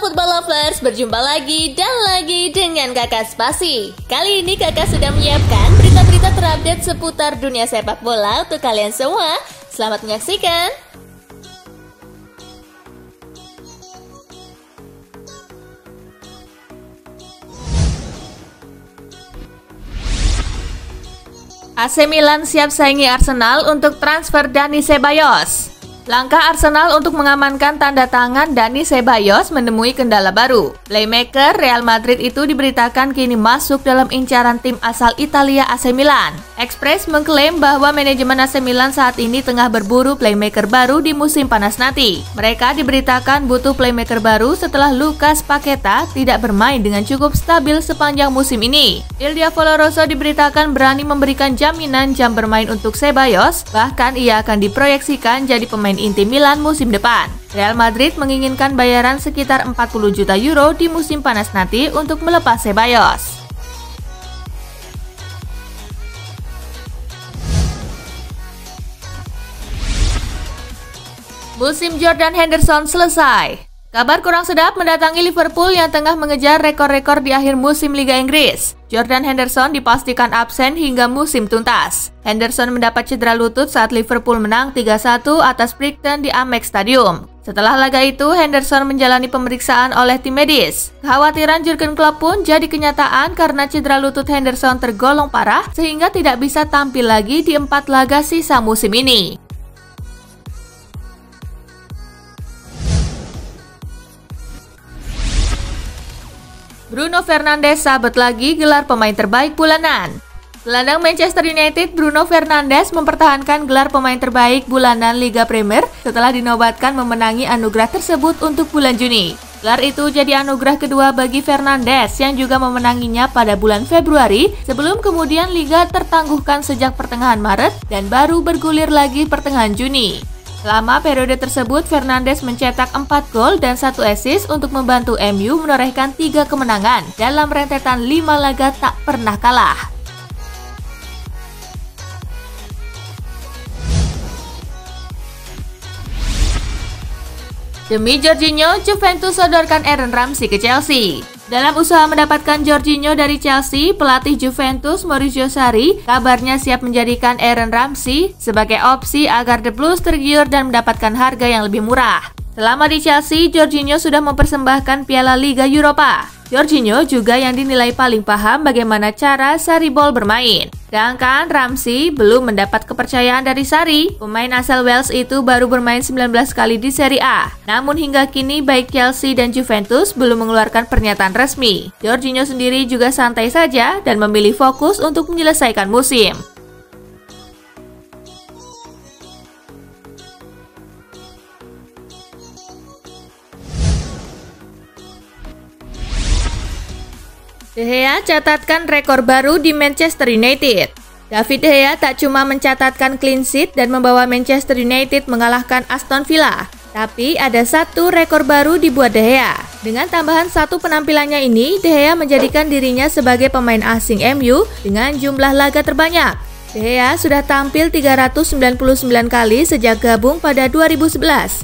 Halo Football Lovers, berjumpa lagi dan lagi dengan Kakak Spasi. Kali ini Kakak sudah menyiapkan berita-berita terupdate seputar dunia sepak bola untuk kalian semua. Selamat menyaksikan. AC Milan siap saingi Arsenal untuk transfer Dani Ceballos. Langkah Arsenal untuk mengamankan tanda tangan Dani Ceballos menemui kendala baru. Playmaker Real Madrid itu diberitakan kini masuk dalam incaran tim asal Italia AC Milan. Express mengklaim bahwa manajemen AC Milan saat ini tengah berburu playmaker baru di musim panas nanti. Mereka diberitakan butuh playmaker baru setelah Lucas Paqueta tidak bermain dengan cukup stabil sepanjang musim ini. Il Diavolo Rosso diberitakan berani memberikan jaminan jam bermain untuk Ceballos, bahkan ia akan diproyeksikan jadi pemain inti Milan musim depan. Real Madrid menginginkan bayaran sekitar 40 juta euro di musim panas nanti untuk melepas Ceballos. Musim Jordan Henderson selesai. Kabar kurang sedap mendatangi Liverpool yang tengah mengejar rekor-rekor di akhir musim Liga Inggris. Jordan Henderson dipastikan absen hingga musim tuntas. Henderson mendapat cedera lutut saat Liverpool menang 3-1 atas Brighton di Amex Stadium. Setelah laga itu, Henderson menjalani pemeriksaan oleh tim medis. Kekhawatiran Jurgen Klopp pun jadi kenyataan karena cedera lutut Henderson tergolong parah sehingga tidak bisa tampil lagi di 4 laga sisa musim ini. Bruno Fernandes sahabat lagi gelar pemain terbaik bulanan. Gelandang Manchester United Bruno Fernandes mempertahankan gelar pemain terbaik bulanan Liga Premier setelah dinobatkan memenangi anugerah tersebut untuk bulan Juni. Gelar itu jadi anugerah kedua bagi Fernandes yang juga memenanginya pada bulan Februari sebelum kemudian Liga tertangguhkan sejak pertengahan Maret dan baru bergulir lagi pertengahan Juni. Selama periode tersebut, Fernandes mencetak 4 gol dan 1 assist untuk membantu MU menorehkan 3 kemenangan dalam rentetan 5 laga tak pernah kalah. Demi Jorginho, Juventus sodorkan Aaron Ramsey ke Chelsea. Dalam usaha mendapatkan Jorginho dari Chelsea, pelatih Juventus Maurizio Sarri kabarnya siap menjadikan Aaron Ramsey sebagai opsi agar The Blues tergiur dan mendapatkan harga yang lebih murah. Selama di Chelsea, Jorginho sudah mempersembahkan Piala Liga Eropa. Jorginho juga yang dinilai paling paham bagaimana cara Sarri Ball bermain. Sedangkan Ramsey belum mendapat kepercayaan dari Sarri. Pemain asal Wales itu baru bermain 19 kali di Serie A. Namun hingga kini baik Chelsea dan Juventus belum mengeluarkan pernyataan resmi. Jorginho sendiri juga santai saja dan memilih fokus untuk menyelesaikan musim. De Gea catatkan rekor baru di Manchester United. David De Gea tak cuma mencatatkan clean sheet dan membawa Manchester United mengalahkan Aston Villa, tapi ada satu rekor baru dibuat De Gea. Dengan tambahan satu penampilannya ini, De Gea menjadikan dirinya sebagai pemain asing MU dengan jumlah laga terbanyak. De Gea sudah tampil 399 kali sejak gabung pada 2011,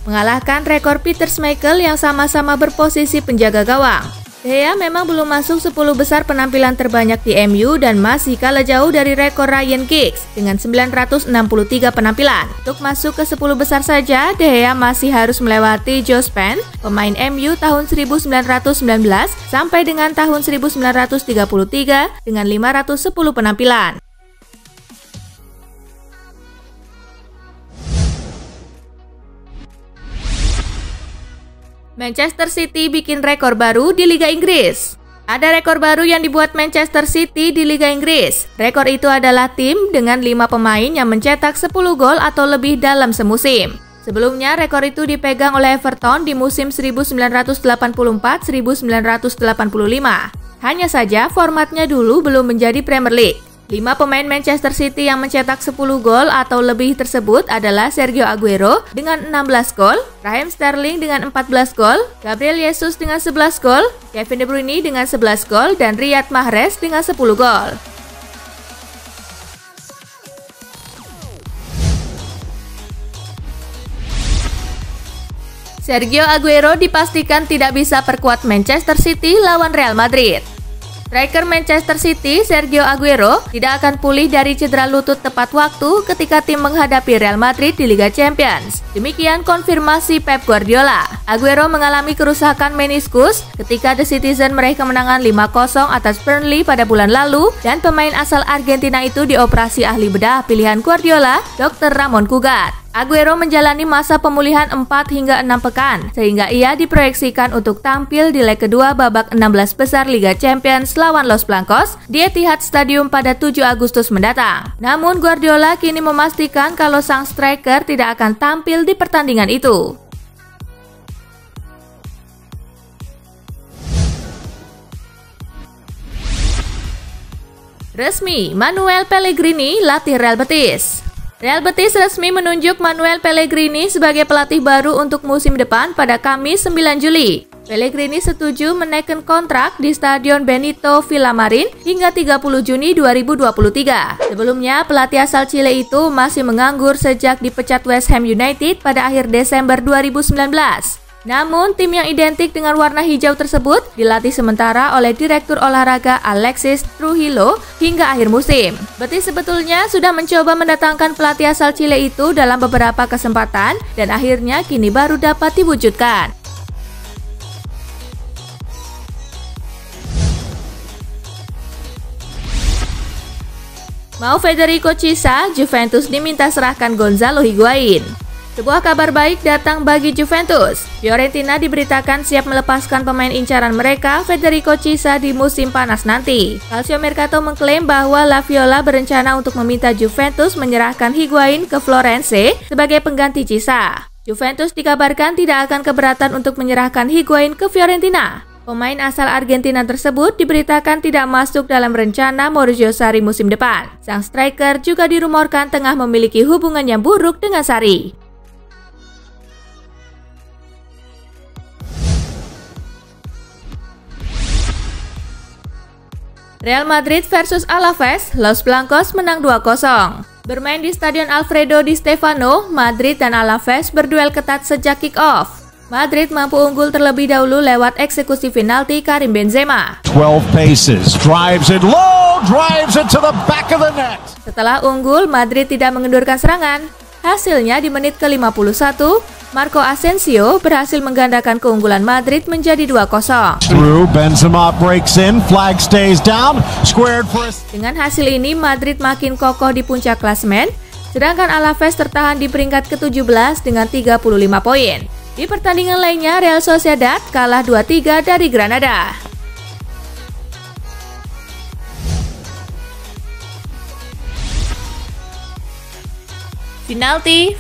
mengalahkan rekor Peter Schmeichel yang sama-sama berposisi penjaga gawang. De Gea memang belum masuk 10 besar penampilan terbanyak di MU dan masih kalah jauh dari rekor Ryan Giggs dengan 963 penampilan. Untuk masuk ke 10 besar saja, De Gea masih harus melewati Joe Spen, pemain MU tahun 1919 sampai dengan tahun 1933 dengan 510 penampilan. Manchester City bikin rekor baru di Liga Inggris. Ada rekor baru yang dibuat Manchester City di Liga Inggris. Rekor itu adalah tim dengan 5 pemain yang mencetak 10 gol atau lebih dalam semusim. Sebelumnya, rekor itu dipegang oleh Everton di musim 1984-1985. Hanya saja, formatnya dulu belum menjadi Premier League. 5 pemain Manchester City yang mencetak 10 gol atau lebih tersebut adalah Sergio Aguero dengan 16 gol, Raheem Sterling dengan 14 gol, Gabriel Jesus dengan 11 gol, Kevin De Bruyne dengan 11 gol, dan Riyad Mahrez dengan 10 gol. Sergio Aguero dipastikan tidak bisa perkuat Manchester City lawan Real Madrid. Striker Manchester City, Sergio Aguero, tidak akan pulih dari cedera lutut tepat waktu ketika tim menghadapi Real Madrid di Liga Champions. Demikian konfirmasi Pep Guardiola. Aguero mengalami kerusakan meniskus ketika The Citizen meraih kemenangan 5-0 atas Burnley pada bulan lalu, dan pemain asal Argentina itu dioperasi ahli bedah pilihan Guardiola, Dr. Ramon Cugat. Aguero menjalani masa pemulihan 4 hingga 6 pekan, sehingga ia diproyeksikan untuk tampil di leg kedua babak 16 besar Liga Champions lawan Los Blancos di Etihad Stadium pada 7 Agustus mendatang. Namun Guardiola kini memastikan kalau sang striker tidak akan tampil di pertandingan itu. Resmi, Manuel Pellegrini latih Real Betis. Real Betis resmi menunjuk Manuel Pellegrini sebagai pelatih baru untuk musim depan pada Kamis 9 Juli. Pellegrini setuju menaikkan kontrak di Stadion Benito Villamarin hingga 30 Juni 2023. Sebelumnya, pelatih asal Chile itu masih menganggur sejak dipecat West Ham United pada akhir Desember 2019. Namun, tim yang identik dengan warna hijau tersebut dilatih sementara oleh Direktur Olahraga Alexis Trujillo hingga akhir musim. Betis sebetulnya sudah mencoba mendatangkan pelatih asal Chile itu dalam beberapa kesempatan dan akhirnya kini baru dapat diwujudkan. Mau Federico Chiesa, Juventus diminta serahkan Gonzalo Higuain. Sebuah kabar baik datang bagi Juventus. Fiorentina diberitakan siap melepaskan pemain incaran mereka, Federico Chiesa, di musim panas nanti. Calcio Mercato mengklaim bahwa La Viola berencana untuk meminta Juventus menyerahkan Higuain ke Florence sebagai pengganti Chiesa. Juventus dikabarkan tidak akan keberatan untuk menyerahkan Higuain ke Fiorentina. Pemain asal Argentina tersebut diberitakan tidak masuk dalam rencana Maurizio Sarri musim depan. Sang striker juga dirumorkan tengah memiliki hubungan yang buruk dengan Sarri. Real Madrid versus Alaves, Los Blancos menang 2-0. Bermain di Stadion Alfredo Di Stéfano, Madrid dan Alaves berduel ketat sejak kick-off. Madrid mampu unggul terlebih dahulu lewat eksekusi penalti Karim Benzema. 12 paces, drives it low, drives it to the back of the net. Setelah unggul, Madrid tidak mengendurkan serangan. Hasilnya di menit ke-51, Marco Asensio berhasil menggandakan keunggulan Madrid menjadi 2-0. Benzema breaks in, flag stays down, squared for us. Dengan hasil ini, Madrid makin kokoh di puncak klasemen, sedangkan Alaves tertahan di peringkat ke-17 dengan 35 poin. Di pertandingan lainnya, Real Sociedad kalah 2-3 dari Granada. Penalti,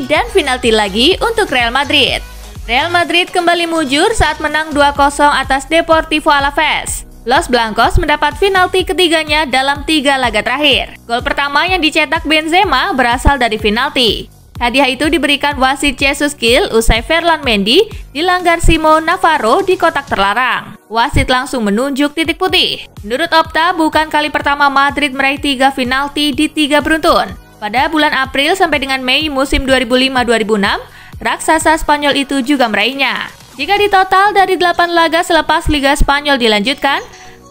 dan penalti lagi untuk Real Madrid. Real Madrid kembali mujur saat menang 2-0 atas Deportivo Alaves. Los Blancos mendapat penalti ketiganya dalam 3 laga terakhir. Gol pertama yang dicetak Benzema berasal dari penalti. Hadiah itu diberikan wasit Jesus Gil usai Ferland Mendy dilanggar Simon Navarro di kotak terlarang. Wasit langsung menunjuk titik putih. Menurut Opta, bukan kali pertama Madrid meraih 3 penalti di 3 beruntun. Pada bulan April sampai dengan Mei musim 2005-2006, raksasa Spanyol itu juga meraihnya. Jika ditotal dari 8 laga selepas Liga Spanyol dilanjutkan,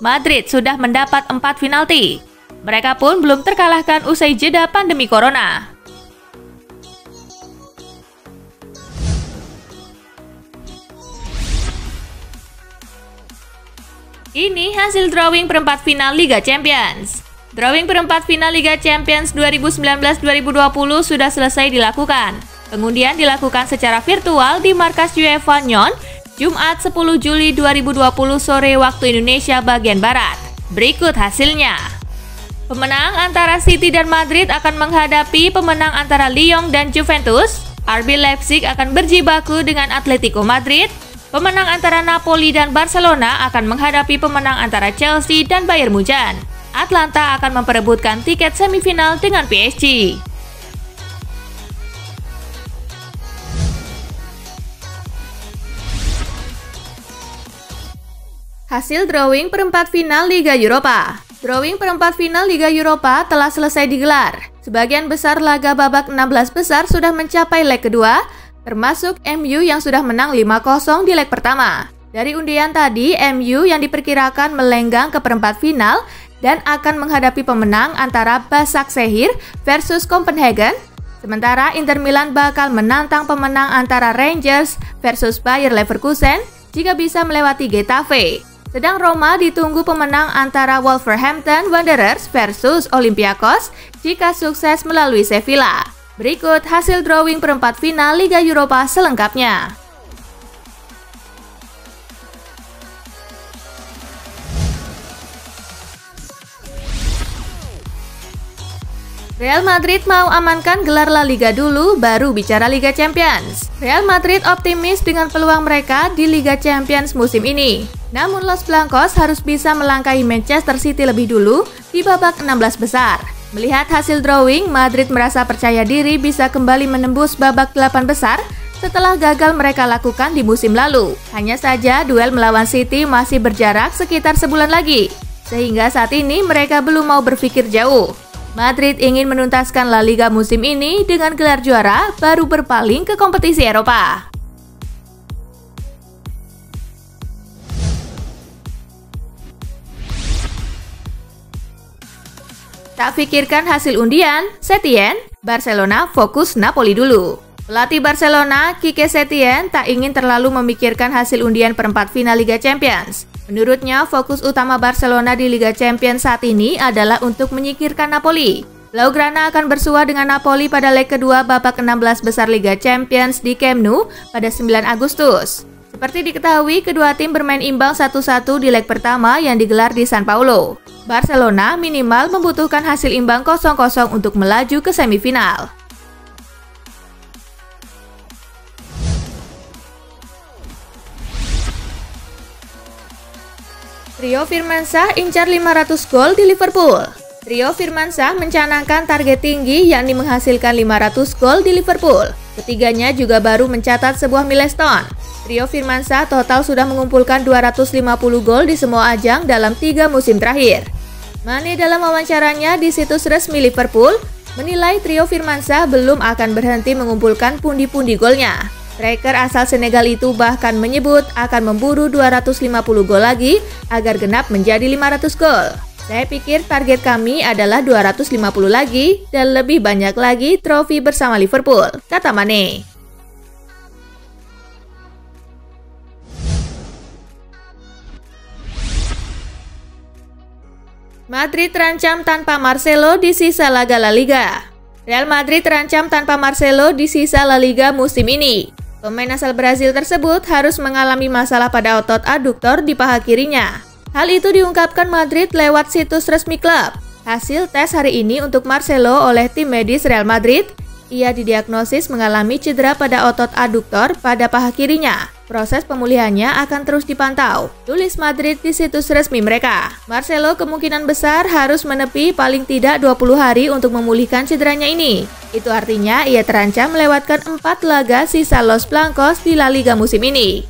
Madrid sudah mendapat 4 penalti. Mereka pun belum terkalahkan usai jeda pandemi corona. Ini hasil drawing perempat final Liga Champions. Drawing perempat final Liga Champions 2019-2020 sudah selesai dilakukan. Pengundian dilakukan secara virtual di markas UEFA Nyon, Jumat 10 Juli 2020 sore waktu Indonesia bagian Barat. Berikut hasilnya. Pemenang antara City dan Madrid akan menghadapi pemenang antara Lyon dan Juventus. RB Leipzig akan berjibaku dengan Atletico Madrid. Pemenang antara Napoli dan Barcelona akan menghadapi pemenang antara Chelsea dan Bayern Munchen. Atlanta akan memperebutkan tiket semifinal dengan PSG. Hasil drawing perempat final Liga Eropa. Drawing perempat final Liga Eropa telah selesai digelar. Sebagian besar laga babak 16 besar sudah mencapai leg kedua. termasuk MU yang sudah menang 5-0 di leg pertama. Dari undian tadi, MU yang diperkirakan melenggang ke perempat final dan akan menghadapi pemenang antara Başakşehir versus Copenhagen. Sementara Inter Milan bakal menantang pemenang antara Rangers versus Bayer Leverkusen jika bisa melewati Getafe. Sedang Roma ditunggu pemenang antara Wolverhampton Wanderers versus Olympiakos jika sukses melalui Sevilla. Berikut hasil drawing perempat final Liga Eropa selengkapnya. Real Madrid mau amankan gelar La Liga dulu, baru bicara Liga Champions. Real Madrid optimis dengan peluang mereka di Liga Champions musim ini. Namun Los Blancos harus bisa melangkahi Manchester City lebih dulu di babak 16 besar. Melihat hasil drawing, Madrid merasa percaya diri bisa kembali menembus babak 8 besar setelah gagal mereka lakukan di musim lalu. Hanya saja duel melawan City masih berjarak sekitar sebulan lagi, sehingga saat ini mereka belum mau berpikir jauh. Madrid ingin menuntaskan La Liga musim ini dengan gelar juara, baru berpaling ke kompetisi Eropa. Tak pikirkan hasil undian, Setien, Barcelona fokus Napoli dulu. Pelatih Barcelona, Quique Setien, tak ingin terlalu memikirkan hasil undian perempat final Liga Champions. Menurutnya, fokus utama Barcelona di Liga Champions saat ini adalah untuk menyingkirkan Napoli. Blaugrana akan bersua dengan Napoli pada leg kedua babak 16 besar Liga Champions di Camp Nou pada 9 Agustus. Seperti diketahui, kedua tim bermain imbang 1-1 di leg pertama yang digelar di San Paulo. Barcelona minimal membutuhkan hasil imbang 0-0 untuk melaju ke semifinal. Rio Firmansyah incar 500 gol di Liverpool. Rio Firmansyah mencanangkan target tinggi yakni menghasilkan 500 gol di Liverpool. Ketiganya juga baru mencatat sebuah milestone. Rio Firmansyah total sudah mengumpulkan 250 gol di semua ajang dalam 3 musim terakhir. Mane dalam wawancaranya di situs resmi Liverpool menilai Rio Firmansyah belum akan berhenti mengumpulkan pundi-pundi golnya. Striker asal Senegal itu bahkan menyebut akan memburu 250 gol lagi agar genap menjadi 500 gol. Saya pikir target kami adalah 250 lagi dan lebih banyak lagi trofi bersama Liverpool, kata Mane. Madrid terancam tanpa Marcelo di sisa laga La Liga. Real Madrid terancam tanpa Marcelo di sisa La Liga musim ini. Pemain asal Brazil tersebut harus mengalami masalah pada otot aduktor di paha kirinya. Hal itu diungkapkan Madrid lewat situs resmi klub. Hasil tes hari ini untuk Marcelo oleh tim medis Real Madrid, ia didiagnosis mengalami cedera pada otot aduktor pada paha kirinya. Proses pemulihannya akan terus dipantau, tulis Madrid di situs resmi mereka. Marcelo kemungkinan besar harus menepi paling tidak 20 hari untuk memulihkan cederanya ini. Itu artinya ia terancam melewatkan 4 laga sisa Los Blancos di La Liga musim ini.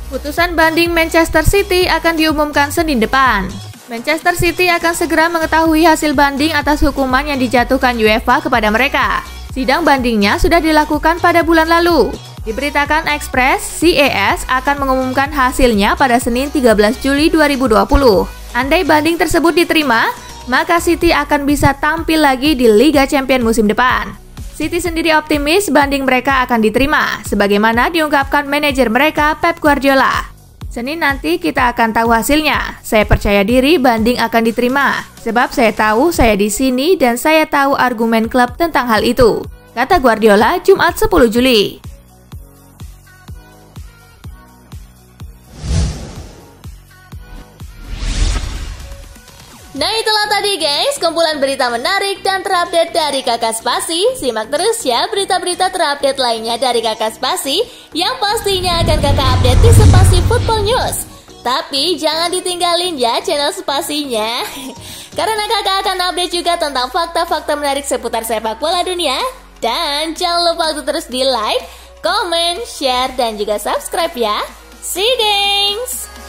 Putusan banding Manchester City akan diumumkan Senin depan. Manchester City akan segera mengetahui hasil banding atas hukuman yang dijatuhkan UEFA kepada mereka. Sidang bandingnya sudah dilakukan pada bulan lalu. Diberitakan Express, CAS akan mengumumkan hasilnya pada Senin 13 Juli 2020. Andai banding tersebut diterima, maka City akan bisa tampil lagi di Liga Champions musim depan. City sendiri optimis banding mereka akan diterima, sebagaimana diungkapkan manajer mereka Pep Guardiola. Senin nanti kita akan tahu hasilnya. Saya percaya diri banding akan diterima, sebab saya tahu saya di sini dan saya tahu argumen klub tentang hal itu, kata Guardiola Jumat 10 Juli. Nah itulah tadi guys, kumpulan berita menarik dan terupdate dari Kakak Spasi. Simak terus ya berita-berita terupdate lainnya dari Kakak Spasi yang pastinya akan Kakak update di Spasi Football News. Tapi jangan ditinggalin ya channel Spasinya, karena Kakak akan update juga tentang fakta-fakta menarik seputar sepak bola dunia. Dan jangan lupa untuk terus di like, comment, share, dan juga subscribe ya. See you guys!